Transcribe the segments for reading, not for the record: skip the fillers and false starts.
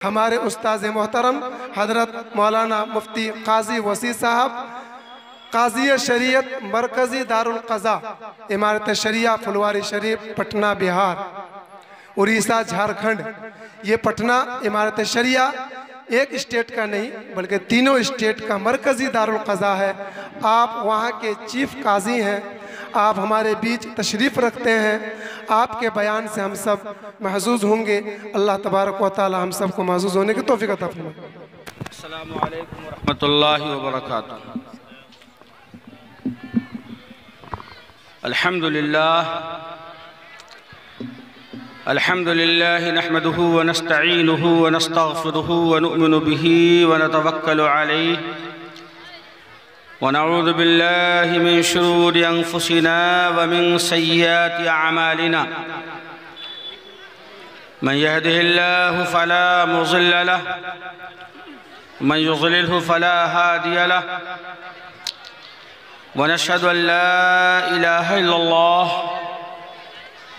हमारे उस्ताद मोहतरम हजरत मौलाना मुफ्ती काजी वसी साहब, काजी शरीयत मरकज़ी दारुल क़ज़ा इमारत शरिया फुलवारी शरीफ पटना बिहार, उड़ीसा झारखंड। ये पटना इमारत शरिया एक स्टेट का नहीं बल्कि तीनों स्टेट का मरकज़ी दारुल क़ज़ा है। आप वहाँ के चीफ काजी हैं, आप हमारे बीच तशरीफ़ रखते हैं। आपके बयान से हम सब महजूज़ होंगे। अल्लाह तबारक व तआला हम सब को महजूज़ होने की तौफ़ीक़ अता फरमाए। अस्सलामु अलैकुम व रहमतुल्लाहि व बरकातुहू। अल्हम्दुलिल्लाह नहमदुहु व नस्तईनुहु व नस्तगफिरुहु व नु'मिनु बिही व नतवक्कलु अलैहि व नऊज़ु बिल्लाहि मिन शुरूरि अनफुसिना व मिन सय्यिआति अअमालिना। मन यहदिहिल्लाहु फला मुज़िल्ल लहु व मन युज़लिल्हु फला हादिय लहु व नशहदु अन ला इलाहा इल्लल्लाह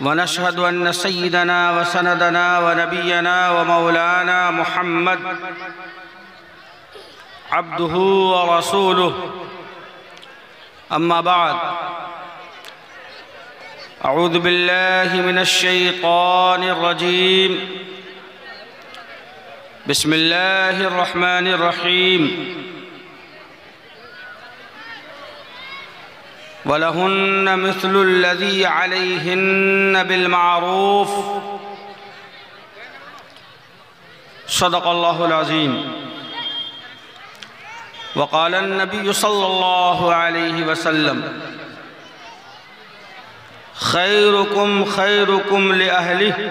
व नशहदु अन्न सय्यिदना व सनदना व नबियना व मौलाना मुहम्मद अब्दुहु व रसूलुहु। अम्मा बाद, अऊज़ु बिल्लाहि मिनश शैतानिर रजीम। बिस्मिल्लाहिर रहमानिर रहीम। वलहुन्न मिस्लुल्लज़ी अलैहिन्न बिलमारूफ। सदक़ल्लाहुल अज़ीम। वक़ाल नबी सल्लल्लाहु अलैहि वसल्लम खैरुकुम खैरुकुम लिअहलिहि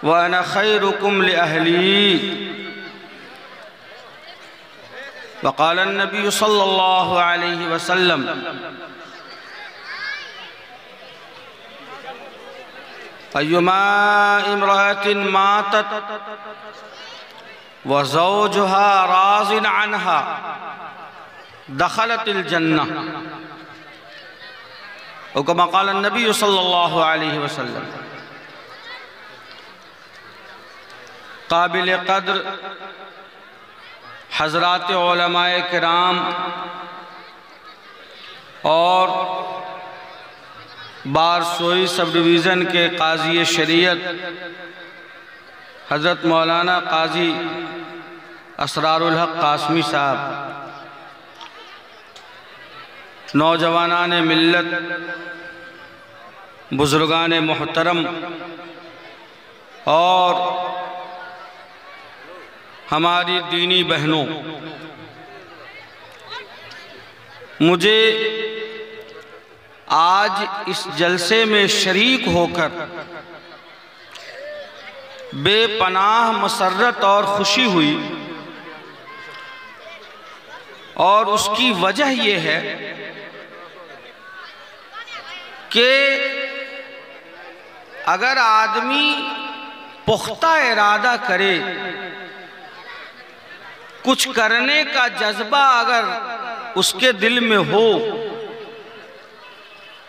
व अना खैरुकुम लिअहली। वक़ाल नबी सल्लल्लाहु अलैहि वसल्लम अय्युमा इम्रअतिन मातत व ज़ौजुहा राज़िन अन्हा दखलतिल जन्नह। और कमा क़ाल नबी सल्लल्लाहु अलैहि वसल्लम। काबिल क़द्र हज़रात उलमाए किराम और बारसोई सब डिवीज़न के काजी शरीयत हज़रत मौलाना काजी असरारुल हक कासमी साहब, नौजवानान मिल्लत, बुज़ुर्गान मोहतरम और हमारी दीनी बहनों, मुझे आज इस जलसे में शरीक होकर बेपनाह मसर्रत और खुशी हुई। और उसकी वजह यह है कि अगर आदमी पुख्ता इरादा करे, कुछ करने का जज्बा अगर उसके दिल में हो,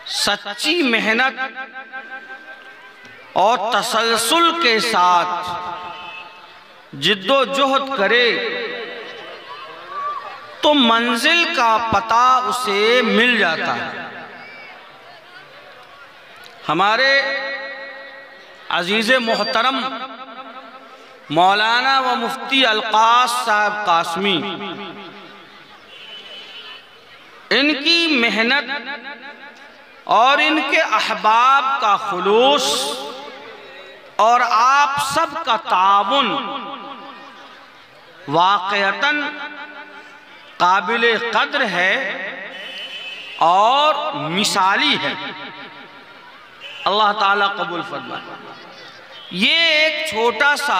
सच्ची मेहनत और तसलसल के साथ जिद्दोजहद करे तो मंजिल का पता उसे मिल जाता है। हमारे अजीज़ मोहतरम मौलाना व मुफ्ती अलकास साहब कासमी, इनकी मेहनत और इनके अहबाब का खुलूस और आप सब का ताउन वाक़अतन काबिल कद्र है और मिसाली है। अल्लाह ताला कबूल फरमाए। ये एक छोटा सा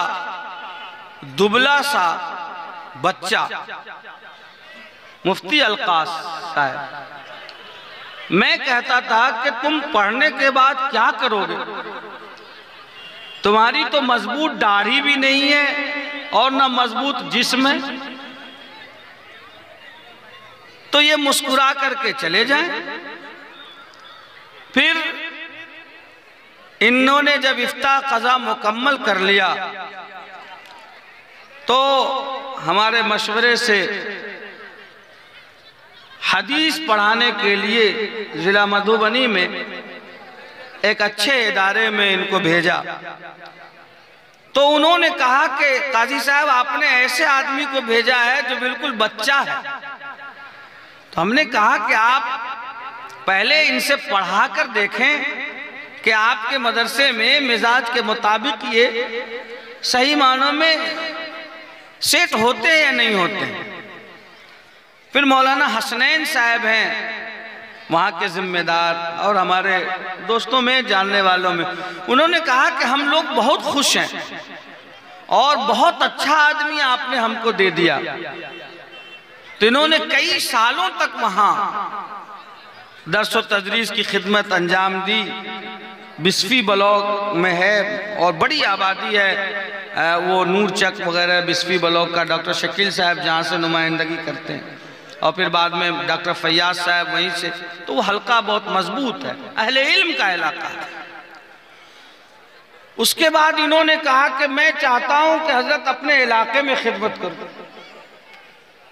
दुबला सा बच्चा मुफ्ती अलकास साहब, मैं कहता था कि तुम पढ़ने के बाद क्या करोगे, तुम्हारी तो मजबूत दाढ़ी भी नहीं है और ना मजबूत जिस्म है, तो ये मुस्कुरा करके चले जाएं। फिर इन्होंने जब इफ्ताह क़ज़ा मुकम्मल कर लिया तो हमारे मशवरे से हदीस पढ़ाने के लिए ज़िला मधुबनी में एक अच्छे इदारे में इनको भेजा। तो उन्होंने कहा कि काजी साहब आपने ऐसे आदमी को भेजा है जो बिल्कुल बच्चा है। तो हमने कहा कि आप पहले इनसे पढ़ा कर देखें कि आपके मदरसे में मिजाज के मुताबिक ये सही मानों में सेट होते हैं या नहीं होते हैं। फिर मौलाना हसनैन साहब हैं वहाँ के जिम्मेदार और हमारे दोस्तों में जानने वालों में, उन्होंने कहा कि हम लोग बहुत खुश हैं और बहुत अच्छा आदमी आपने हमको दे दिया। तो इन्होंने कई सालों तक वहाँ दर्स व तदरीस की खिदमत अंजाम दी। बिस्फी ब्लॉक में है और बड़ी आबादी है, वो नूर चक वगैरह बिस्फी ब्लॉक का डॉक्टर शकील साहब जहाँ से नुमाइंदगी करते हैं, और फिर बाद में डॉक्टर फैयाज साहब वहीं से। तो वो हल्का बहुत मजबूत है, अहले इल्म का इलाका है। उसके बाद इन्होंने कहा कि मैं चाहता हूं कि हजरत अपने इलाके में खिदमत करूं।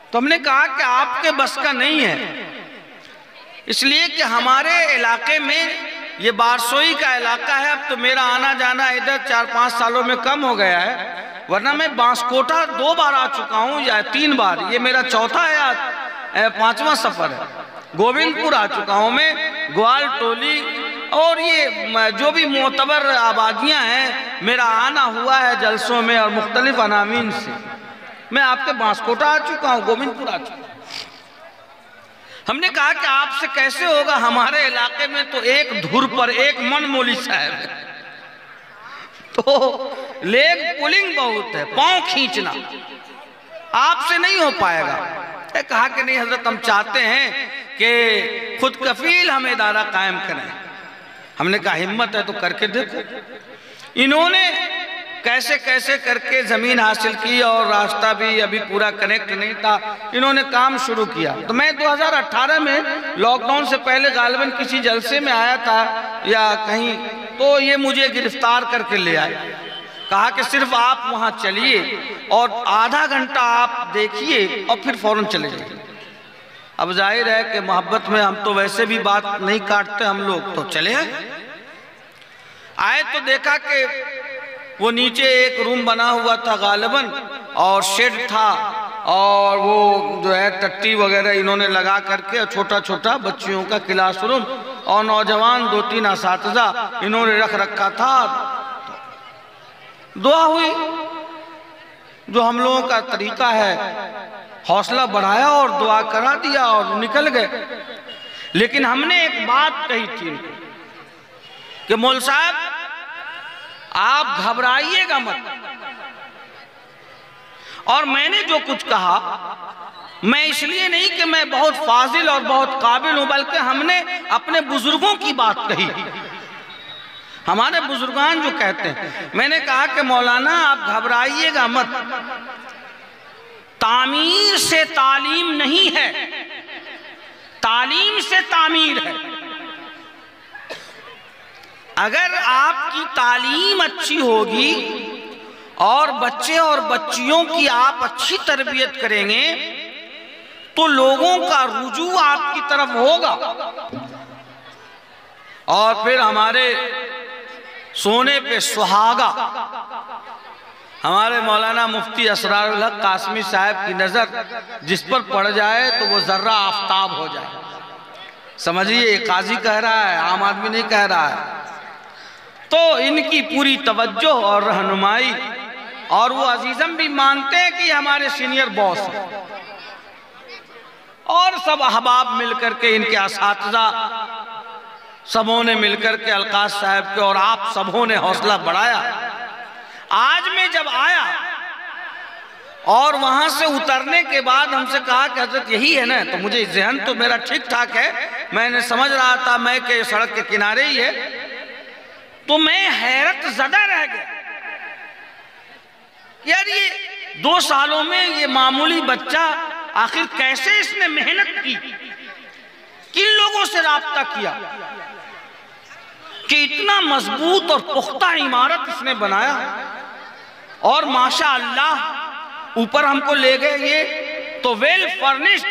तो हमने कहा कि आपके बस का नहीं है, इसलिए कि हमारे इलाके में ये बारसोई का इलाका है। अब तो मेरा आना जाना इधर 4-5 सालों में कम हो गया है, वरना मैं बांसकोटा 2 बार आ चुका हूँ या 3 बार, ये मेरा चौथा या 5वां सफर है। गोविंदपुर आ चुका हूँ मैं, ग्वाल टोली और ये जो भी मोतबर आबादियाँ हैं, मेरा आना हुआ है जलसों में और मुख्तलिफ अनामीन से। मैं आपके बांसकोटा आ चुका हूँ, गोविंदपुर आ चुका हूँ। हमने कहा कि आपसे कैसे होगा, हमारे इलाके में तो एक धुर पर एक मन मौली साहब है, तो लेग पुलिंग बहुत है, पांव खींचना, आपसे नहीं हो पाएगा। कहा कि नहीं हजरत, हम चाहते हैं कि खुद कफील हम इदारा कायम करें। हमने कहा हिम्मत है तो करके देखो। इन्होंने कैसे कैसे करके जमीन हासिल की और रास्ता भी अभी पूरा कनेक्ट नहीं था, इन्होंने काम शुरू किया। तो मैं 2018 में लॉकडाउन से पहले गालिबन किसी जलसे में आया था या कहीं, तो ये मुझे गिरफ्तार करके ले आए। कहा कि सिर्फ आप वहां चलिए और आधा घंटा आप देखिए और फिर फौरन चले जाइए। अब जाहिर है कि मोहब्बत में हम तो वैसे भी बात नहीं काटते हम लोग, तो चले आए। तो देखा कि वो नीचे एक रूम बना हुआ था गालिबन और शेड था, और वो जो है टट्टी वगैरह इन्होंने लगा करके छोटा छोटा बच्चियों का क्लासरूम और नौजवान 2-3 असातिज़ा इन्होंने रख रखा था। दुआ हुई, जो हम लोगों का तरीका है, हौसला बढ़ाया और दुआ करा दिया और निकल गए। लेकिन हमने एक बात कही थी कि मौल साहब आप घबराइएगा मत, और मैंने जो कुछ कहा मैं इसलिए नहीं कि मैं बहुत फाजिल और बहुत काबिल हूं, बल्कि हमने अपने बुजुर्गों की बात कही। हमारे बुजुर्गान जो कहते हैं, मैंने कहा कि मौलाना आप घबराइएगा मत, तामीर से तालीम नहीं है, तालीम से तामीर है। अगर आपकी तालीम अच्छी होगी और बच्चे और बच्चियों की आप अच्छी तरबियत करेंगे तो लोगों का रुजू आपकी तरफ होगा। और फिर हमारे सोने पे सुहागा हमारे मौलाना मुफ्ती असरारुल हक कासमी साहब की नजर जिस पर पड़ जाए तो वो जर्रा आफताब हो जाए। समझिए, काजी कह रहा है, आम आदमी नहीं कह रहा है। तो इनकी पूरी तवज्जो और रहनुमाई, और वो अजीजम भी मानते हैं कि हमारे सीनियर बॉस हैं, और सब अहबाब मिलकर के, इनके असातिज़ा सबों ने मिलकर के, अलकाश साहब के और आप सबों ने हौसला बढ़ाया। आज मैं जब आया और वहां से उतरने के बाद हमसे कहा कि हजरत यही है ना, तो मुझे ज़हन तो मेरा ठीक ठाक है, मैंने समझ रहा था मैं कि सड़क के किनारे ही है, तो मैं हैरत ज़दा रह गया। यार ये 2 सालों में ये मामूली बच्चा आखिर कैसे इसने मेहनत की, किन लोगों से राब्ता किया कि इतना मजबूत और पुख्ता इमारत इसने बनाया। और माशा अल्लाह ऊपर हमको ले गए ये तो वेल फर्निश्ड।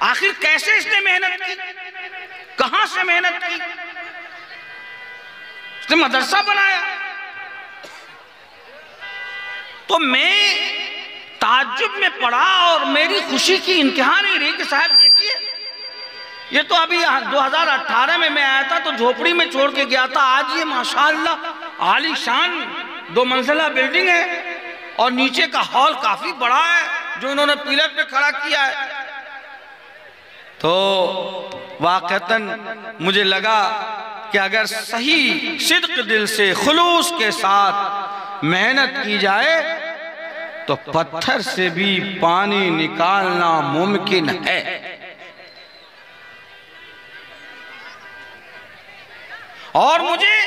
आखिर कैसे इसने मेहनत की, कहां से मेहनत की? इसने मदरसा बनाया। तो मैं ताज्जुब में पड़ा और मेरी खुशी की इंतहा नहीं रही कि साहब देखिए, ये तो अभी 2018 में मैं आया था तो झोपड़ी में छोड़ के गया था, आज ये माशाअल्लाह आलीशान 2 मंजिला बिल्डिंग है और नीचे का हॉल काफी बड़ा है जो इन्होंने पिलर पे खड़ा किया है। तो वाकईतन मुझे लगा कि अगर सही सिद्क दिल से खुलूस के साथ मेहनत की जाए तो पत्थर से भी पानी निकालना मुमकिन है। और मुझे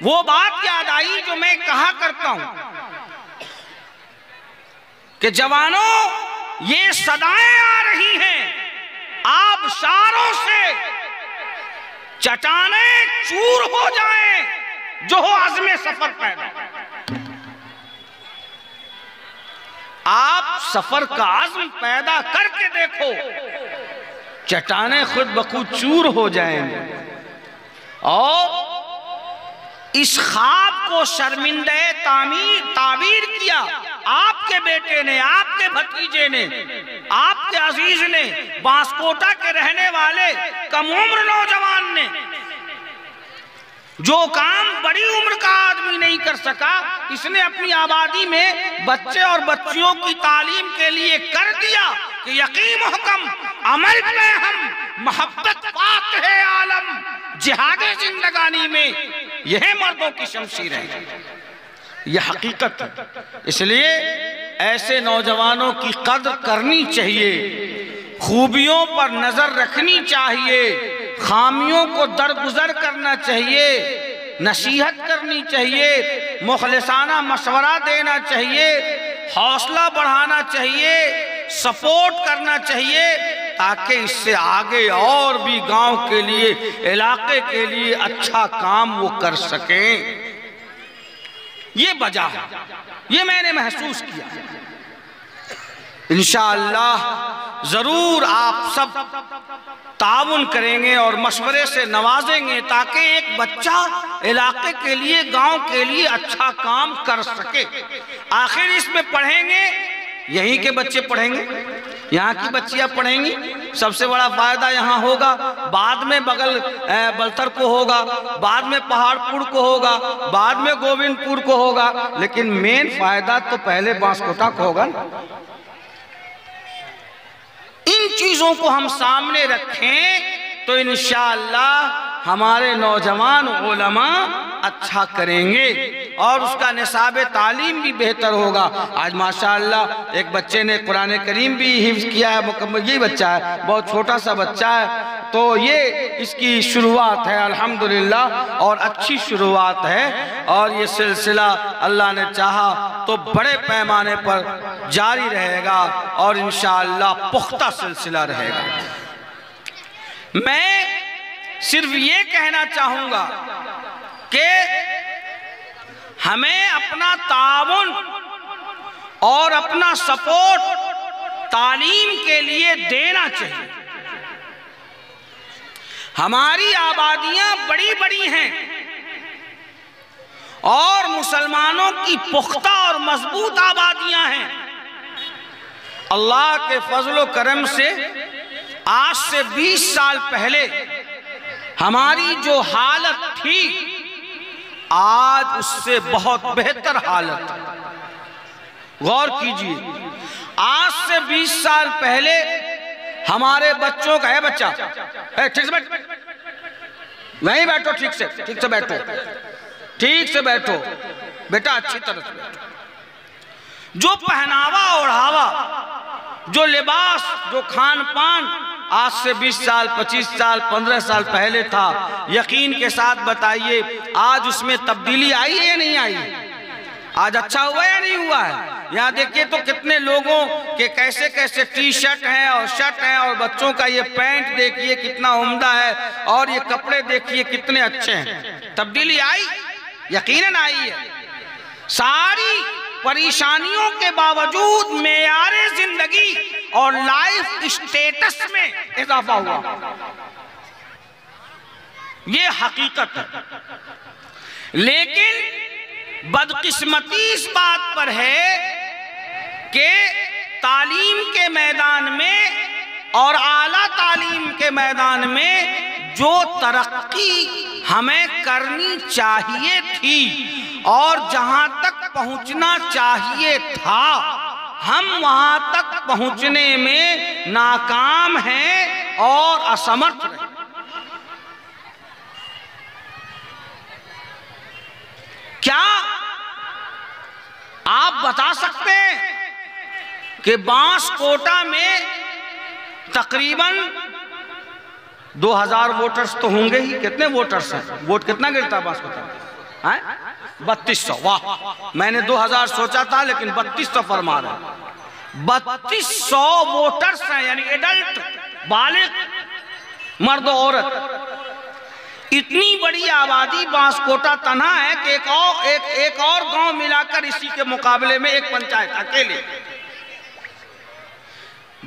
वो बात याद आई जो मैं कहा करता हूं कि जवानों, ये सदाएं आ रही हैं, आबशारों से चट्टाने चूर हो जाएं जो हो अज़्म सफर पैदा। आप सफर का अज़्म पैदा करके देखो, चट्टाने खुद बखुद चूर हो जाएंगे। और इस ख्वाब को शर्मिंदे ताबीर किया आपके बेटे ने, आपके भतीजे ने, आपके अजीज ने, बांसकोटा के रहने वाले कम उम्र नौजवान ने। जो काम बड़ी उम्र का आदमी नहीं कर सका, इसने अपनी आबादी में बच्चे और बच्चियों की तालीम के लिए कर दिया कि यकीन हुक्म अमल में हम मोहब्बत पाते हैं आलम, जिहादे जिंदगानी में यह मर्दों की शमशीर है। यह हकीकत है। इसलिए ऐसे नौजवानों की कद्र करनी चाहिए, खूबियों पर नजर रखनी चाहिए, खामियों को दरगुजर करना चाहिए, नसीहत करनी चाहिए, मुखलिसाना मशवरा देना चाहिए, हौसला बढ़ाना चाहिए, सपोर्ट करना चाहिए, ताकि इससे आगे और भी गांव के लिए, इलाके के लिए अच्छा काम वो कर सकें। ये वजह है, ये मैंने महसूस किया। इंशाअल्लाह जरूर आप सब ताउन करेंगे और मशवरे से नवाजेंगे ताकि एक बच्चा इलाके के लिए, गांव के लिए अच्छा काम कर सके। आखिर इसमें पढ़ेंगे, यहीं के बच्चे पढ़ेंगे, यहाँ की बच्चियां पढ़ेंगी, सबसे बड़ा फायदा यहाँ होगा। बाद में बलथर को होगा, बाद में पहाड़पुर को होगा, बाद में गोविंदपुर को होगा, लेकिन मेन फायदा तो पहले बांसकोटा को होगा ना। इन चीजों को हम सामने रखें तो इंशाअल्लाह हमारे नौजवान उलमा अच्छा करेंगे और उसका निसाब तालीम भी बेहतर होगा। आज माशाअल्लाह एक बच्चे ने कुरान करीम भी हिफ्ज़ किया है, मुकम्मल। यही बच्चा है, बहुत छोटा सा बच्चा है, तो ये इसकी शुरुआत है अल्हम्दुलिल्लाह, और अच्छी शुरुआत है। और ये सिलसिला अल्लाह ने चाहा तो बड़े पैमाने पर जारी रहेगा और इंशाअल्लाह पुख्ता सिलसिला रहेगा। मैं सिर्फ ये कहना चाहूंगा कि हमें अपना ताउन और अपना सपोर्ट तालीम के लिए देना चाहिए। हमारी आबादियां बड़ी बड़ी हैं और मुसलमानों की पुख्ता और मजबूत आबादियां हैं। अल्लाह के फजल व करम से आज से 20 साल पहले हमारी जो हालत थी, आज उससे बहुत बेहतर हालत है। गौर कीजिए, आज से 20 साल पहले हमारे बच्चों का है, बच्चा ठीक से बैठ, नहीं बैठो, ठीक से बैठो, ठीक से बैठो बेटा, अच्छी तरह से बैठो। जो पहनावा ओढ़ावा, जो लिबास, जो खान पान आज से 20 साल, 25 साल, 15 साल पहले था, यकीन के साथ बताइए आज उसमें तब्दीली आई है या नहीं आई? आज अच्छा हुआ या नहीं हुआ है? यहाँ देखिए तो कितने लोगों के कैसे कैसे टी शर्ट हैं और शर्ट हैं, और बच्चों का ये पैंट देखिए कितना उम्दा है, और ये कपड़े देखिए कितने अच्छे हैं। तब्दीली आई, यकीनन आई है। सारी परेशानियों के बावजूद मेयारे जिंदगी और लाइफ स्टेटस में इजाफा हुआ। ये हकीकत है। लेकिन बदकिस्मती इस बात पर है कि तालीम के मैदान में और आला तालीम के मैदान में जो तरक्की हमें करनी चाहिए थी और जहां तक पहुंचना चाहिए था, हम वहां तक पहुंचने में नाकाम हैं और असमर्थ रहे। क्या आप बता सकते हैं कि बांसकोटा में तकरीबन 2000 वोटर्स तो होंगे ही। कितने वोटर्स हैं? वोट कितना गिरता है बांसकोटा में? 3200। वाह, मैंने 2000 सोचा था लेकिन 3200 फरमा रहे। 3200 वोटर्स हैं, यानी एडल्ट बालिग मर्द औरत। इतनी बड़ी आबादी बांसकोटा तन्हा है कि एक और गांव मिलाकर इसी के मुकाबले में एक पंचायत अकेले।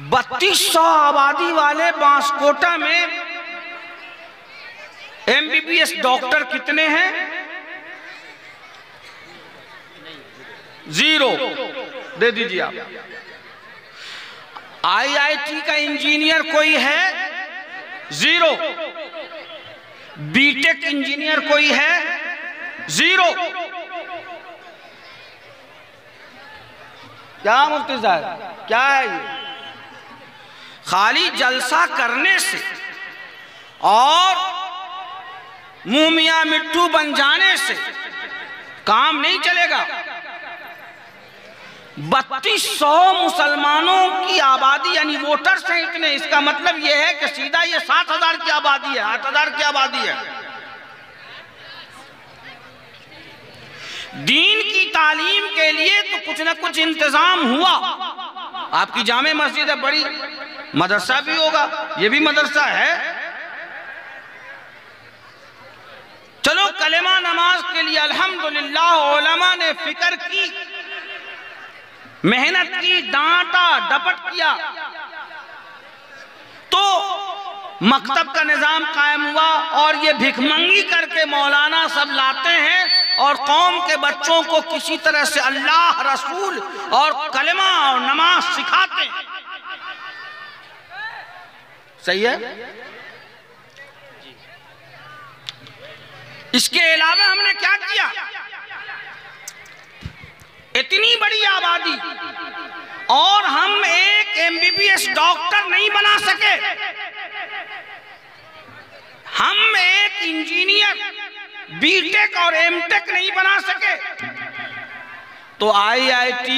3200 आबादी वाले बांसकोटा में MBBS डॉक्टर कितने हैं? 0 दे दीजिए आप। IIT का इंजीनियर कोई है? 0। बीटेक इंजीनियर कोई है? 0। क्या मुफ्ती साहब, क्या है ये? खाली जलसा करने से और मुंह मियां मिट्ठू बन जाने से काम नहीं चलेगा। 3200 मुसलमानों की आबादी यानी वोटर्स हैं इतने, इसका मतलब यह है कि सीधा ये 7000 की आबादी है, 8000 की आबादी है। दीन की तालीम के लिए तो कुछ न कुछ इंतजाम हुआ। आपकी जामे मस्जिद है बड़ी, मदरसा भी होगा, ये भी मदरसा है। चलो कलेमा नमाज के लिए अल्हम्दुलिल्लाह उलमा ने फिक्र की, मेहनत की, डांटा डपट किया, तो मकतब का निजाम कायम हुआ। और ये भिखमंगी करके मौलाना सब लाते हैं और कौम के बच्चों को किसी तरह से अल्लाह रसूल और कलेमा और नमाज सिखाते हैं। सही है। इसके अलावा हमने क्या किया? इतनी बड़ी आबादी और हम एक MBBS डॉक्टर नहीं बना सके, हम एक इंजीनियर बीटेक और एमटेक नहीं बना सके, तो IIT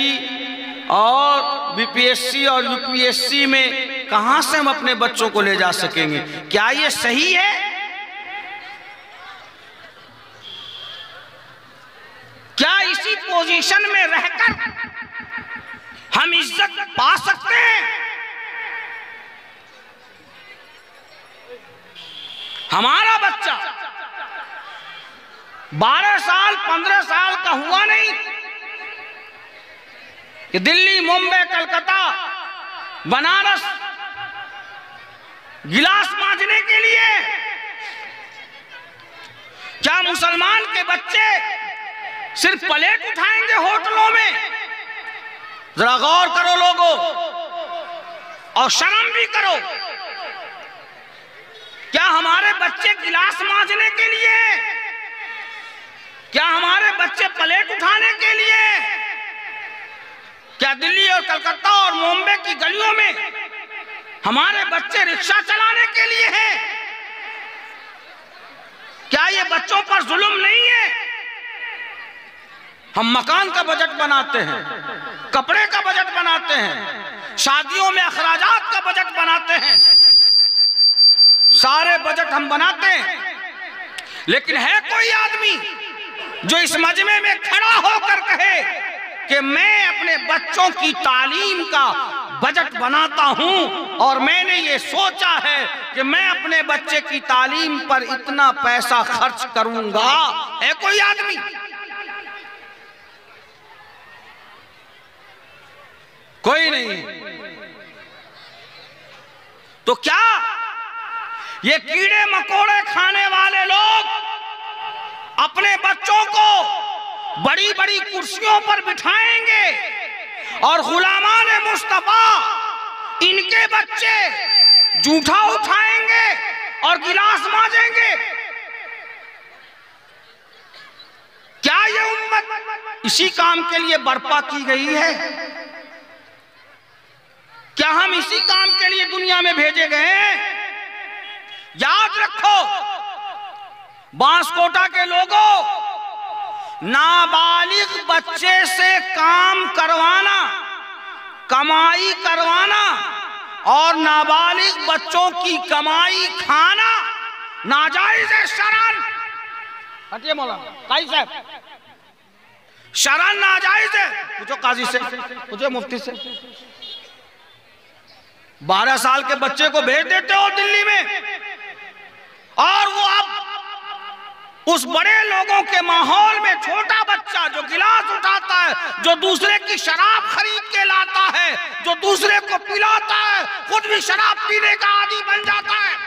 और BPSC और UPSC में कहां से हम अपने बच्चों को ले जा सकेंगे? क्या ये सही है? क्या इसी पोजीशन में रहकर हम इज्जत पा सकते हैं? हमारा बच्चा 12 साल 15 साल का हुआ नहीं कि दिल्ली, मुंबई, कलकत्ता, बनारस गिलास मांजने के लिए। क्या मुसलमान के बच्चे सिर्फ प्लेट उठाएंगे होटलों में? जरा गौर करो लोगों, और शर्म भी करो। क्या हमारे बच्चे गिलास मांजने के लिए? क्या हमारे बच्चे प्लेट उठाने के लिए? क्या दिल्ली और कलकत्ता और मुंबई की गलियों में हमारे बच्चे रिक्शा चलाने के लिए हैं? क्या ये बच्चों पर जुल्म नहीं है? हम मकान का बजट बनाते हैं, कपड़े का बजट बनाते हैं, शादियों में अखराजात का बजट बनाते हैं, सारे बजट हम बनाते हैं। लेकिन है कोई आदमी जो इस मजमे में खड़ा होकर कहे कि मैं अपने बच्चों की तालीम का बजट बनाता हूं और मैंने ये सोचा है कि मैं अपने बच्चे की तालीम पर इतना पैसा खर्च करूंगा? है कोई आदमी? कोई नहीं। तो क्या ये कीड़े मकोड़े खाने वाले लोग अपने बच्चों को बड़ी बड़ी कुर्सियों पर बिठाएंगे और गुलामान मुस्तफा इनके बच्चे जूठा उठाएंगे और गिलास मांजेंगे? क्या ये उम्मत इसी काम के लिए बर्पा की गई है? क्या हम इसी काम के लिए दुनिया में भेजे गए हैं? याद रखो बांसकोटा के लोगों, नाबालिग बच्चे से काम करवाना, कमाई करवाना और नाबालिग बच्चों की कमाई खाना नाजायज है। शरन हटिए मौलाना काजी साहब, शरन नाजायज है। पूछो काजी से, पूछो मुफ्ती से। 12 साल के बच्चे को भेज देते हो दिल्ली में और वो अब उस बड़े लोगों के माहौल में छोटा बच्चा जो गिलास उठाता है, जो दूसरे की शराब खरीद के लाता है, जो दूसरे को पिलाता है, खुद भी शराब पीने का आदी बन जाता है।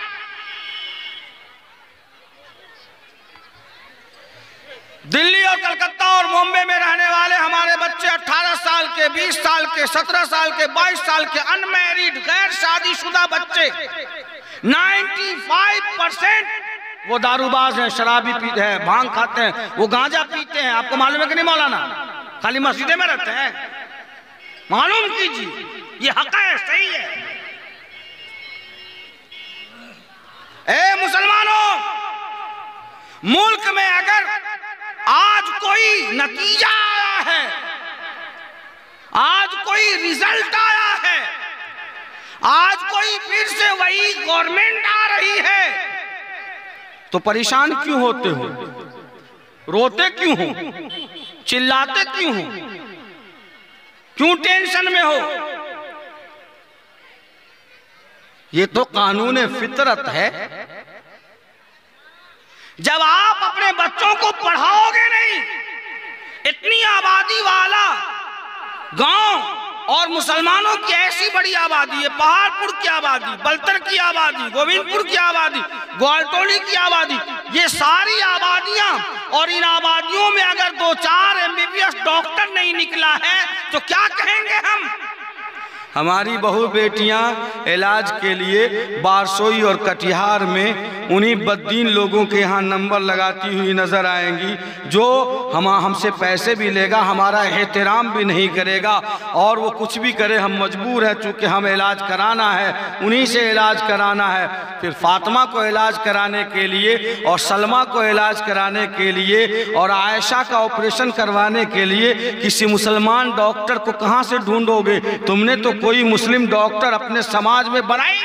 दिल्ली और कलकत्ता और मुंबई में रहने वाले हमारे बच्चे 18 साल के, 20 साल के, 17 साल के, 22 साल के अनमैरिड गैर शादीशुदा बच्चे 95% वो दारूबाज हैं, शराबी पीते हैं, भांग खाते हैं, वो गांजा पीते हैं। आपको मालूम है कि नहीं मौलाना? खाली मस्जिदे में रहते हैं, मालूम कीजिए, ये हक है, सही है। ए मुसलमानों, मुल्क में अगर आज कोई नतीजा आया है, आज कोई रिजल्ट आया है, आज कोई फिर से वही गवर्नमेंट आ रही है, तो परेशान क्यों होते हो? रोते क्यों हो? चिल्लाते क्यों हो? क्यों टेंशन में हो? ये तो कानून फितरत है। जब आप अपने बच्चों को पढ़ाओगे नहीं, इतनी आबादी वाला गांव और मुसलमानों की ऐसी बड़ी आबादी है, पहाड़पुर की आबादी, बलतर की आबादी, गोविंदपुर की आबादी, ग्वालटोली की आबादी, ये सारी आबादियां, और इन आबादियों में अगर 2-4 MBBS डॉक्टर नहीं निकला है तो क्या कहेंगे हम? हमारी बहू बेटियां इलाज के लिए बारसोई और कटिहार में उन्हीं बद्दीन लोगों के यहाँ नंबर लगाती हुई नजर आएंगी, जो हमसे पैसे भी लेगा, हमारा एहतराम भी नहीं करेगा, और वो कुछ भी करे हम मजबूर हैं, चूँकि हमें इलाज कराना है, उन्हीं से इलाज कराना है। फिर फातिमा को इलाज कराने के लिए और सलमा को इलाज कराने के लिए और आयशा का ऑपरेशन करवाने के लिए किसी मुसलमान डॉक्टर को कहाँ से ढूंढोगे? तुमने तो कोई मुस्लिम डॉक्टर अपने समाज में बनाई।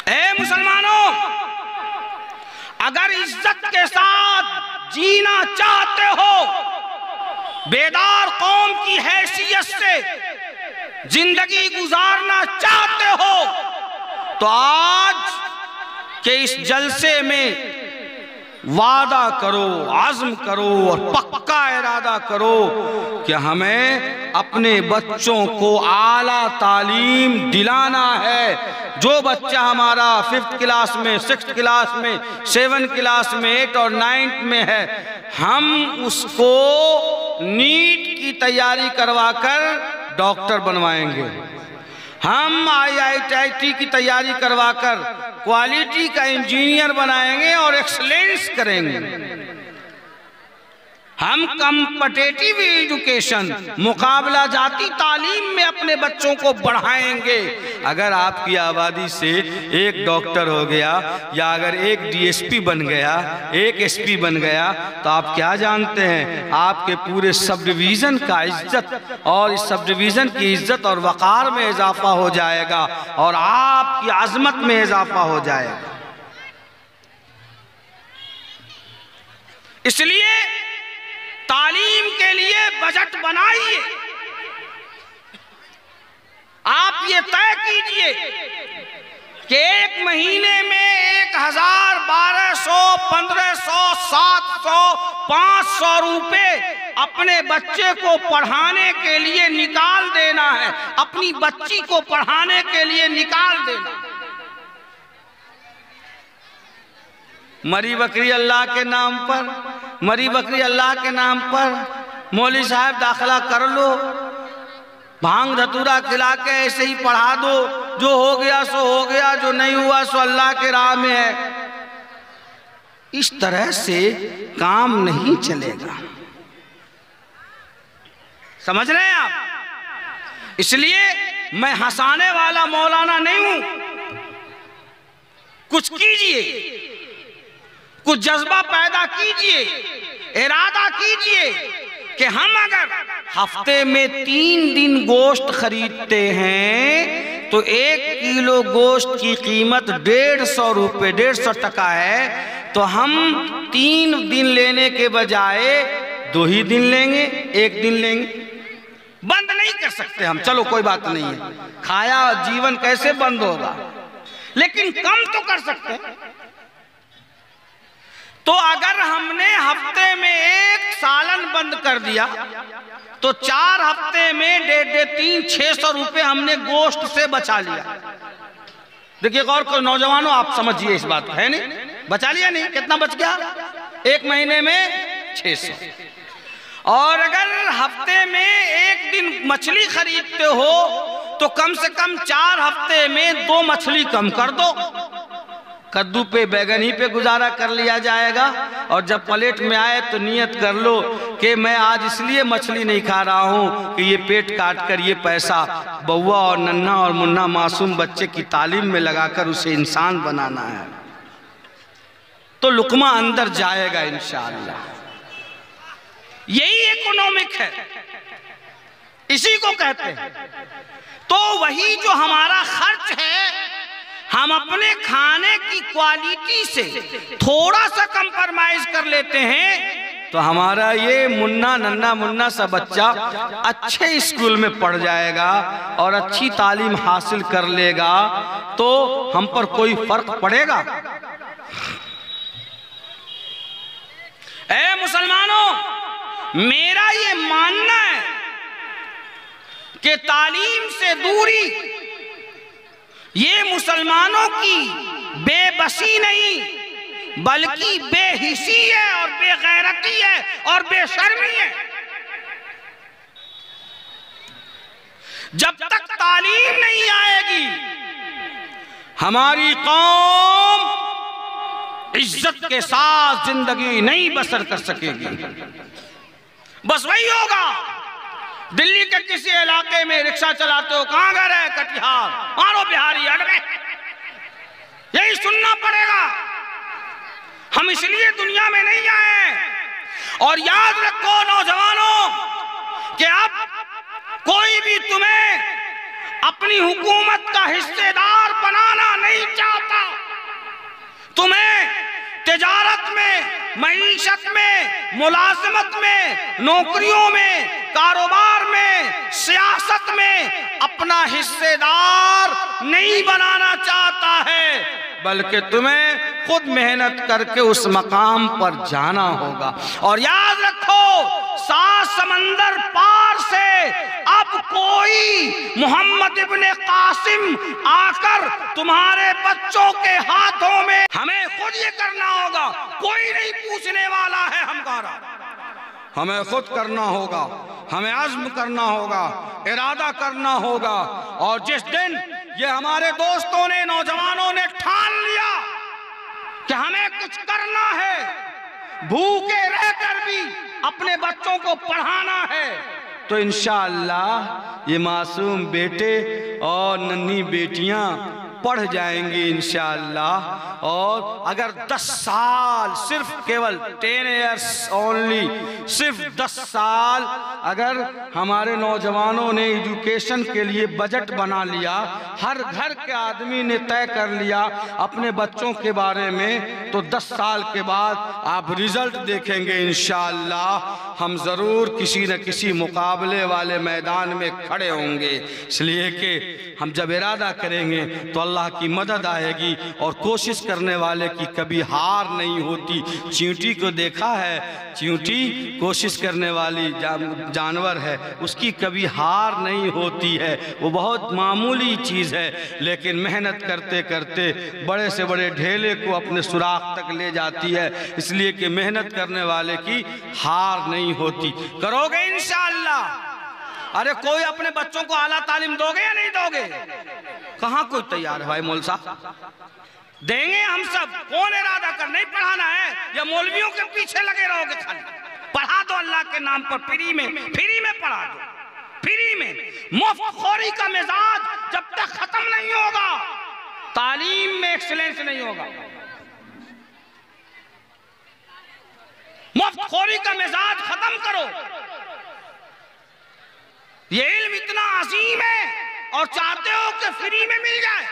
ए मुसलमानों, अगर इज्जत के साथ जीना चाहते हो, बेदार कौम की हैसियत से जिंदगी गुजारना चाहते हो, तो आज के इस जलसे में वादा करो, आज़्म करो और पक्का इरादा करो कि हमें अपने बच्चों को आला तालीम दिलाना है। जो बच्चा हमारा 5th क्लास में, 6th क्लास में, 7th क्लास में, 8 और 9th में है, हम उसको नीट की तैयारी करवाकर डॉक्टर बनवाएंगे। हम IIT की तैयारी करवाकर क्वालिटी का इंजीनियर बनाएंगे और एक्सलेंस करेंगे। हम कॉम्पिटिटिव एजुकेशन, मुकाबला जाती तालीम में अपने बच्चों को बढ़ाएंगे। अगर आपकी आबादी से एक डॉक्टर हो गया, या अगर एक DSP बन गया, एक SP बन गया, तो आप क्या जानते हैं, आपके पूरे सब डिवीज़न का इज्जत और इस सब डिवीज़न की इज्जत और वक़ार में इजाफा हो जाएगा और आपकी आज़मत में इजाफा हो जाएगा। इसलिए तालीम के लिए बजट बनाइए। आप ये तय कीजिए कि एक महीने में 1000, 1200, 1500, 700, 500 रुपए अपने बच्चे को पढ़ाने के लिए निकाल देना है, अपनी बच्ची को पढ़ाने के लिए निकाल देना। मरी बकरी अल्लाह के नाम पर, मरी बकरी अल्लाह के नाम पर मौलवी साहब दाखिला कर लो, भांग धतूरा खिला के ऐसे ही पढ़ा दो, जो हो गया सो हो गया, जो नहीं हुआ सो अल्लाह के राह में है। इस तरह से काम नहीं चलेगा, समझ रहे हैं आप? इसलिए मैं हंसाने वाला मौलाना नहीं हूं। कुछ कीजिए, कुछ जज्बा पैदा कीजिए, इरादा कीजिए कि हम अगर हफ्ते में 3 दिन गोश्त खरीदते हैं तो 1 किलो गोश्त की कीमत 150 रुपये, 150 टका है, तो हम 3 दिन लेने के बजाय 2 ही दिन लेंगे, 1 दिन लेंगे। बंद नहीं कर सकते हम, चलो कोई बात नहीं है, खाया जीवन कैसे बंद होगा, लेकिन कम तो कर सकते हैं। तो अगर हमने हफ्ते में 1 सालन बंद कर दिया तो 4 हफ्ते में 1.5, 600 रुपए हमने गोश्त से बचा लिया। देखिए गौर करो नौजवानों, आप समझिए इस बात है नहीं, बचा लिया नहीं, कितना बच गया? 1 महीने में 600। और अगर हफ्ते में 1 दिन मछली खरीदते हो तो कम से कम 4 हफ्ते में 2 मछली कम कर दो, कद्दू पे बैगन ही पे गुजारा कर लिया जाएगा। और जब प्लेट में आए तो नियत कर लो कि मैं आज इसलिए मछली नहीं खा रहा हूँ कि ये पेट काट कर ये पैसा बउआ और नन्हा और मुन्ना मासूम बच्चे की तालीम में लगाकर उसे इंसान बनाना है, तो लुकमा अंदर जाएगा इंशाअल्लाह। यही इकोनॉमिक है, इसी को कहते हैं। तो वही जो हमारा खर्च है, हम अपने खाने की क्वालिटी से थोड़ा सा कंप्रोमाइज कर लेते हैं तो हमारा ये मुन्ना नन्ना मुन्ना सा बच्चा अच्छे स्कूल में पढ़ जाएगा और अच्छी तालीम हासिल कर लेगा, तो हम पर कोई फर्क पड़ेगा? ऐ मुसलमानों, मेरा ये मानना है कि तालीम से दूरी ये मुसलमानों की बेबसी नहीं बल्कि बेहिसी है और बेगैरती है और बेशर्मी है। जब तक तालीम नहीं आएगी हमारी कौम इज्जत के साथ जिंदगी नहीं बसर कर सकेगी। बस वही होगा, दिल्ली के किसी इलाके में रिक्शा चलाते हो, कहां घर है? कटिहार, मारो बिहारी अड़ में, यही सुनना पड़ेगा। हम इसलिए दुनिया में नहीं आए। और याद रखो नौजवानों कि अब कोई भी तुम्हें अपनी हुकूमत का हिस्सेदार बनाना नहीं चाहता। तुम्हें तिजारत में, मईशत में, मुलाजमत में, नौकरियों में, कारोबार में, सियासत में अपना हिस्सेदार नहीं बनाना चाहता है, बल्कि तुम्हें खुद मेहनत करके उस मकाम पर जाना होगा। और याद रखो 7 समंदर पार से अब कोई मोहम्मद इब्ने कासिम आकर तुम्हारे बच्चों के हाथों में, हमें खुद ये करना होगा, कोई नहीं पूछने वाला है हमारा, हमें खुद करना होगा, हमें अज़्म करना होगा, इरादा करना होगा। और जिस दिन ये हमारे दोस्तों ने, नौजवानों ने ठान लिया कि हमें कुछ करना है, भूखे रहकर भी अपने बच्चों को पढ़ाना है, तो इंशाअल्लाह ये मासूम बेटे और नन्ही बेटियां पढ़ जाएंगे इंशाअल्लाह। और अगर 10 साल, सिर्फ केवल 10 ईयर्स ओनली, सिर्फ 10 साल अगर हमारे नौजवानों ने एजुकेशन के लिए बजट बना लिया, हर घर के आदमी ने तय कर लिया अपने बच्चों के बारे में, तो 10 साल के बाद आप रिजल्ट देखेंगे इंशाअल्लाह। हम ज़रूर किसी न किसी मुकाबले वाले मैदान में खड़े होंगे, इसलिए कि हम जब इरादा करेंगे तो अल्लाह अल्लाह की मदद आएगी। और कोशिश करने वाले की कभी हार नहीं होती। चींटी को देखा है, चींटी कोशिश करने वाली जानवर है, उसकी कभी हार नहीं होती है। वो बहुत मामूली चीज़ है, लेकिन मेहनत करते करते बड़े से बड़े ढेले को अपने सुराख तक ले जाती है। इसलिए कि मेहनत करने वाले की हार नहीं होती। करोगे इंशाअल्लाह? अरे कोई अपने बच्चों को आला तालीम दोगे या नहीं दोगे? कहाँ कोई तैयार है भाई? मौल साहब देंगे हम सब। कौन इरादा कर नहीं पढ़ाना है या मौलवियों के पीछे लगे रहोगे? खाली पढ़ा दो अल्लाह के नाम पर, फ्री में पढ़ा दो, फ्री में। मुफ्तखोरी का मिजाज जब तक खत्म नहीं होगा, तालीम में एक्सीलेंस नहीं होगा। मुफ्तखोरी का मिजाज खत्म करो। ये इल्म इतना अजीम है और चाहते हो कि फ्री में मिल जाए,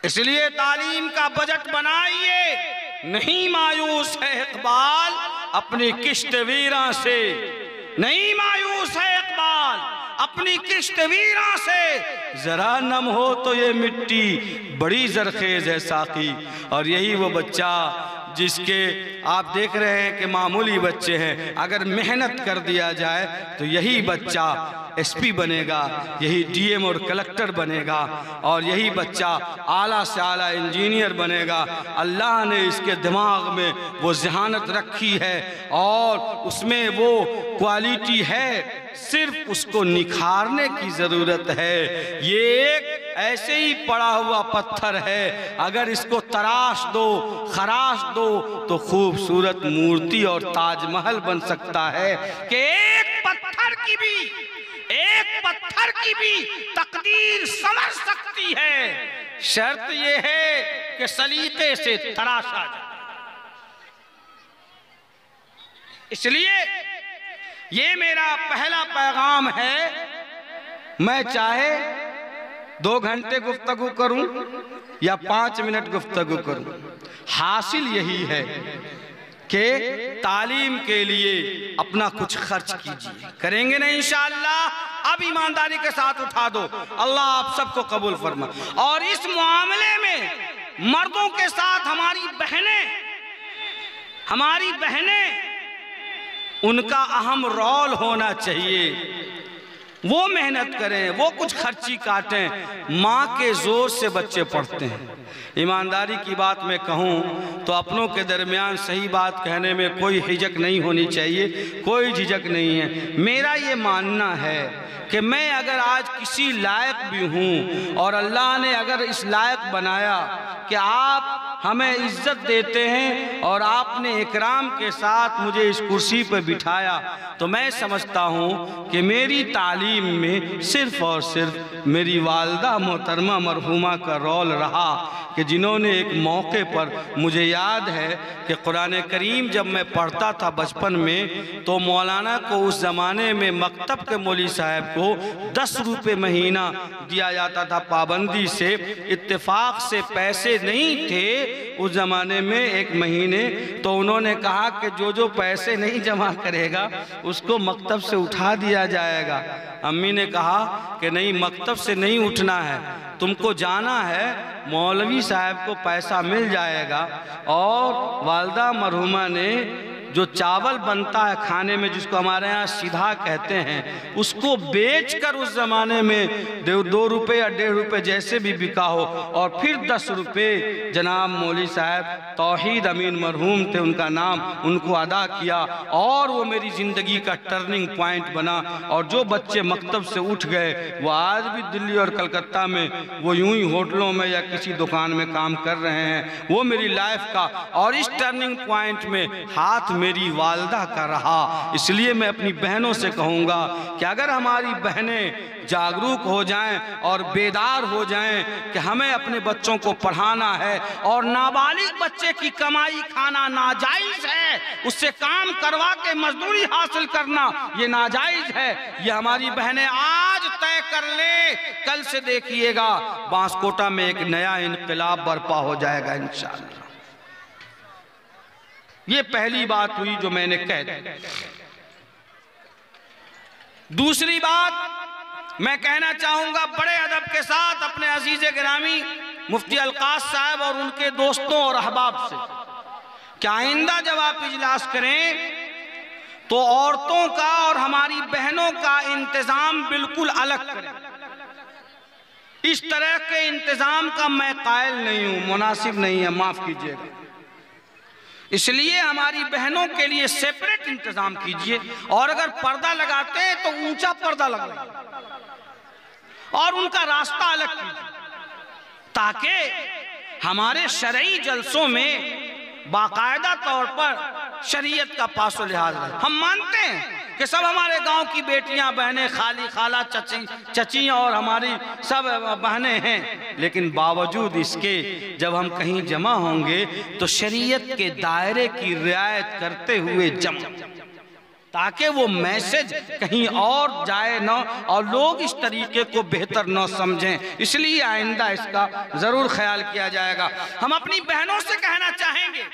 इसलिए तालीम का बजट बनाइए। नहीं मायूस है इकबाल अपनी किश्त वीरां से, नहीं मायूस है इकबाल अपनी किश्त वीरां से। जरा नम हो तो ये मिट्टी बड़ी जरखेज है साकी। और यही वो बच्चा जिसके आप देख रहे हैं कि मामूली बच्चे हैं, अगर मेहनत कर दिया जाए तो यही बच्चा एसपी बनेगा, यही डीएम और कलेक्टर बनेगा, और यही बच्चा आला से आला इंजीनियर बनेगा। अल्लाह ने इसके दिमाग में वो जहानत रखी है और उसमें वो क्वालिटी है, सिर्फ उसको निखारने की ज़रूरत है। ये एक ऐसे ही पड़ा हुआ पत्थर है, अगर इसको तराश दो, खराश दो तो खूबसूरत मूर्ति और ताजमहल बन सकता है। कि एक पत्थर की भी तकदीर समझ सकती है, शर्त यह है कि सलीके से तराशा जाए। इसलिए ये मेरा पहला पैगाम है। मैं चाहे 2 घंटे गुफ्तगू करूं या 5 मिनट गुफ्तगू करूं, हासिल यही है कि तालीम के लिए अपना कुछ खर्च कीजिए। करेंगे ना इंशाअल्लाह? अब ईमानदारी के साथ उठा दो, अल्लाह आप सबको कबूल फरमा। और इस मामले में मर्दों के साथ हमारी बहनें उनका अहम रोल होना चाहिए। वो मेहनत करें, वो कुछ खर्ची काटें। माँ के जोर से बच्चे पढ़ते हैं। ईमानदारी की बात मैं कहूँ तो अपनों के दरमियान सही बात कहने में कोई हिचक नहीं होनी चाहिए, कोई झिझक नहीं है। मेरा ये मानना है कि मैं अगर आज किसी लायक भी हूँ और अल्लाह ने अगर इस लायक बनाया कि आप हमें इज्जत देते हैं और आपने इकराम के साथ मुझे इस कुर्सी पर बिठाया, तो मैं समझता हूँ कि मेरी तालीम में सिर्फ़ और सिर्फ मेरी वालदा मोहतरमा मरहूमा का रोल रहा कि जिन्होंने एक मौके पर, मुझे याद है कि कुरान करीम जब मैं पढ़ता था बचपन में, तो मौलाना को उस ज़माने में मकतब के मौलवी साहब को 10 रुपये महीना दिया जाता था पाबंदी से। इत्तेफाक से पैसे नहीं थे उस ज़माने में एक महीने, तो उन्होंने कहा कि जो पैसे नहीं जमा करेगा उसको मकतब से उठा दिया जाएगा। अम्मी ने कहा कि नहीं, मकतब से नहीं उठना है, तुमको जाना है, मौलवी साहब को पैसा मिल जाएगा। और वालदा मरहुमा ने जो चावल बनता है खाने में, जिसको हमारे यहाँ सीधा कहते हैं, उसको बेचकर उस ज़माने में 2 रुपये या 1.5 रुपये जैसे भी बिका हो, और फिर 10 रुपये जनाब मौलवी साहब तौहीद अमीन मरहूम थे उनका नाम, उनको अदा किया। और वो मेरी ज़िंदगी का टर्निंग पॉइंट बना। और जो बच्चे मकतब से उठ गए वो आज भी दिल्ली और कलकत्ता में वो यूं ही होटलों में या किसी दुकान में काम कर रहे हैं। वो मेरी लाइफ का, और इस टर्निंग पॉइंट में हाथ मेरी वालदा का रहा। इसलिए मैं अपनी बहनों से कहूँगा कि अगर हमारी बहनें जागरूक हो जाएं और बेदार हो जाएं कि हमें अपने बच्चों को पढ़ाना है, और नाबालिग बच्चे की कमाई खाना नाजायज़ है, उससे काम करवा के मजदूरी हासिल करना ये नाजायज़ है। ये हमारी बहनें आज तय कर ले, कल से देखिएगा बांसकोटा में एक नया इनकलाब बर्पा हो जाएगा इंशाअल्लाह। ये पहली बात हुई जो मैंने कह दी। दूसरी बात मैं कहना चाहूंगा बड़े अदब के साथ अपने अजीज गिरामी मुफ्ती अलकास साहब और उनके दोस्तों और अहबाब से कि आइंदा जब आप इजलास करें तो औरतों का और हमारी बहनों का इंतजाम बिल्कुल अलग करें। इस तरह के इंतजाम का मैं कायल नहीं हूं, मुनासिब नहीं है, माफ कीजिएगा। इसलिए हमारी बहनों के लिए सेपरेट इंतजाम कीजिए, और अगर पर्दा लगाते हैं तो ऊंचा पर्दा लगाइए और उनका रास्ता अलग कीजिए, ताकि हमारे शरई जलसों में बाकायदा तौर पर शरीयत का पासो लिहाज है। हम मानते हैं कि सब हमारे गांव की बेटियां, बहनें, खाली, खाला, चची और हमारी सब बहनें हैं, लेकिन बावजूद इसके जब हम कहीं जमा होंगे तो शरीयत के दायरे की रियायत करते हुए जमा, ताकि वो मैसेज कहीं और जाए ना और लोग इस तरीके को बेहतर न समझें। इसलिए आइंदा इसका जरूर ख्याल किया जाएगा। हम अपनी बहनों से कहना चाहेंगे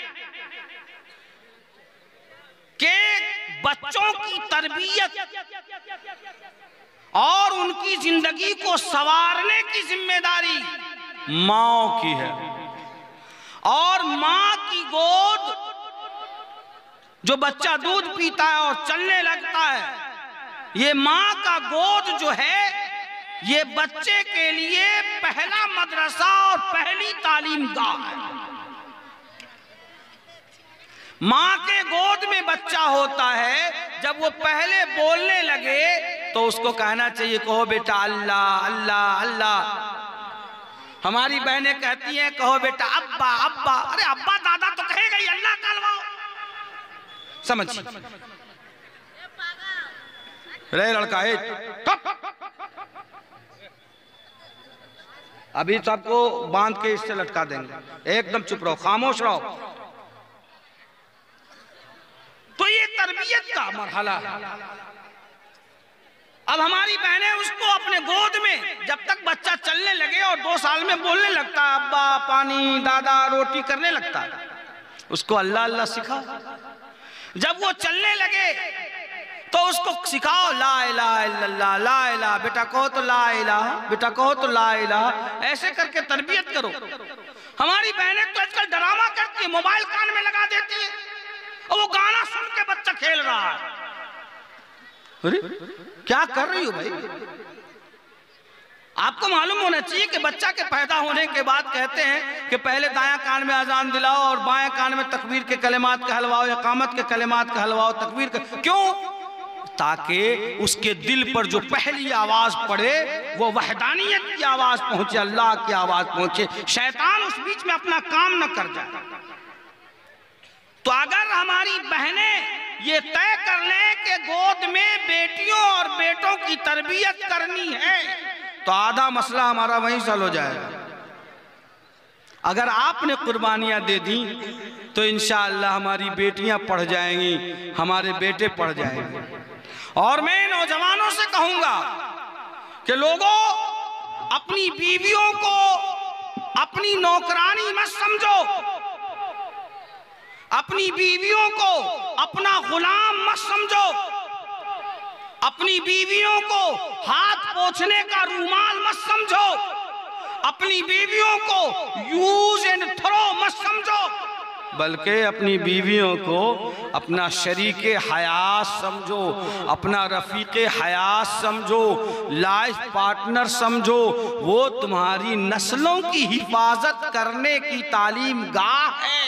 कि बच्चों की तरबियत और उनकी जिंदगी को संवारने की जिम्मेदारी माँ की है, और माँ की गोद, जो बच्चा दूध पीता है और चलने लगता है, ये माँ का गोद जो है ये बच्चे के लिए पहला मदरसा और पहली तालीम गाह है। माँ के गोद में बच्चा होता है, जब वो पहले बोलने लगे तो उसको कहना चाहिए, कहो बेटा अल्लाह अल्लाह अल्लाह। हमारी बहनें कहती हैं कहो बेटा अब्बा अब्बा। अरे अब्बा दादा तो कहेगा ही, अल्लाह कहलवाओ। समझिए रे लड़का अभी सबको बांध के इससे लटका देंगे, एकदम चुप रहो, खामोश रहो। तो ये तरबियत का मरहला है। अब हमारी बहनें उसको अपने गोद में, जब तक बच्चा चलने लगे और 2 साल में बोलने लगता है अब्बा पानी दादा रोटी करने लगता है, उसको अल्लाह अल्लाह सिखाओ। जब वो चलने लगे तो उसको सिखाओ ला इलाहा इल्लल्लाह, ला इलाहा, बेटा कहो तो ला इलाहा, बेटा कहो तो ला इलाहा, ऐसे करके तरबियत करो। हमारी बहनें तो आजकल ड्रामा करती है, मोबाइल कान में लगा देती है और वो गाना सुन के बच्चा खेल रहा है। अरे क्या कर रही हो भाई? आपको मालूम होना चाहिए कि बच्चा के पैदा होने के बाद कहते हैं कि पहले दायां कान में अजान दिलाओ और बाएं कान में तकबीर के कलिमात कहलवाओ, इकामत के कलिमात कहलवाओ, तकबीर के। क्यों? ताकि उसके दिल पर जो पहली आवाज पड़े वो वहदानियत की आवाज पहुंचे, अल्लाह की आवाज पहुंचे, शैतान उस बीच में अपना काम न कर जाए। तो अगर हमारी बहनें ये तय कर लें कि गोद में बेटियों और बेटों की तरबियत करनी है तो आधा मसला हमारा वहीं हल हो जाएगा। अगर आपने कुर्बानियां दे दी तो इंशाअल्लाह हमारी बेटियां पढ़ जाएंगी, हमारे बेटे पढ़ जाएंगे। और मैं नौजवानों से कहूंगा कि लोगों, अपनी बीवियों को अपनी नौकरानी मत समझो, अपनी बीवियों को अपना गुलाम मत समझो, अपनी बीवियों को हाथ पोंछने का रूमाल मत समझो, अपनी बीवियों को यूज एंड थ्रो मत समझो, बल्कि अपनी बीवियों को अपना शरीके हयात समझो, अपना रफीके हयात समझो, लाइफ पार्टनर समझो। वो तुम्हारी नस्लों की हिफाजत करने की तालीम गाह है,